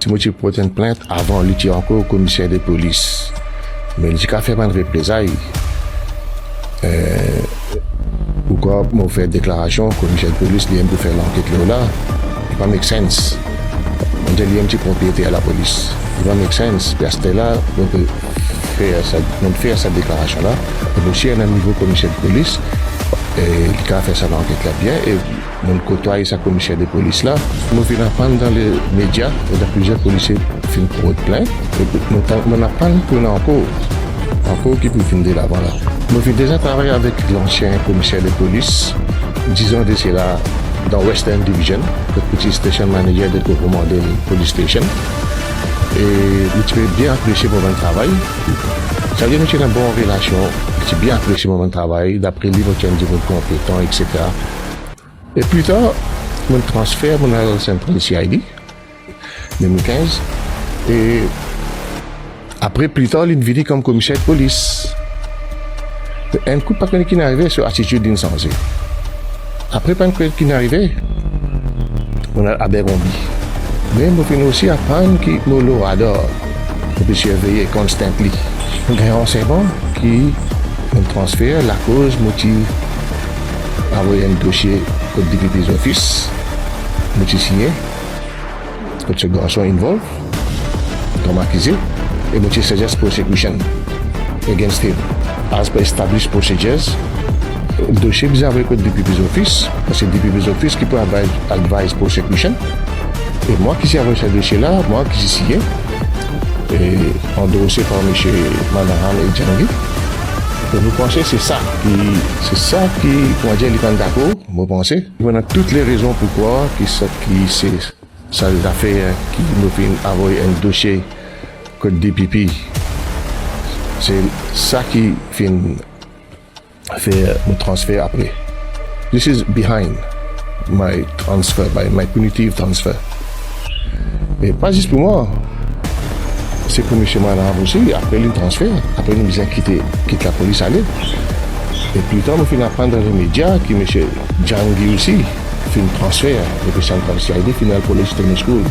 Timothy porte une plainte avant lui était encore au commissaire de police. Mais il dit qu'à faire une représailles. Pourquoi m'ont fait déclaration au commissaire de police, il pour faire l'enquête là, il va make sense. On dit qu'il y a une petite propriété à la police. Il va make sense. Parce que là, on peut faire cette déclaration là. Et aussi, à un niveau commissaire de police, il a fait ça l'enquête là bien. Et on côtoie sa commissaire de police là. Nous venons apprendre dans les médias, il y a plusieurs policiers qui font pour plainte. On apprend pour encore qui peut finir là-bas là. Nous avons déjà travaillé avec l'ancien commissaire de police, 10 ans de cela, dans Western Division, le petit station manager de commandant police station. Et je peux bien apprécier mon travail. Ça veut dire que j'ai une bonne relation, j'ai bien apprécié mon travail, d'après lui, je suis compétent, etc. Et plus tard, mon transfert, mon à Central CID, 2015. Et après, plus tard, il vit comme commissaire de police. Un coup de patin qui n'est arrivé sur l'attitude d'incendie. Après, pas un coup qui n'est arrivé, on a Abercrombie. Mais on peut aussi apprendre que mon radar peut surveiller constamment. Il y a un renseignement qui me transfère la cause motive envoyer un dossier au DPP's office, je signé, que ce garçon involve, comme accusé, et je suggest prosecution against him. As per established procedures, le dossier est envoyé au DPP's office, parce que le DPP's office qui peut advise prosecution. Et moi qui suis envoyé ce dossier-là, moi qui suis signé, et endossé par M. Manahan et Djangui. Et vous pensez que c'est ça qui, comment dire, les gens d'accord, vous pensez? On a toutes les raisons pourquoi c'est ça les affaires qui nous fait envoyer un dossier code DPP. C'est ça qui fait mon transfert après. This is behind my transfer, my punitive transfer. Mais pas juste pour moi. C'est pour M. Manahan aussi, après le transfert, après nous avons quitté la police à l'aide. Et plus tard, nous finissons apprendre dans les médias que M. Djangui aussi fait un transfert depuis Central CID, final Police Training School.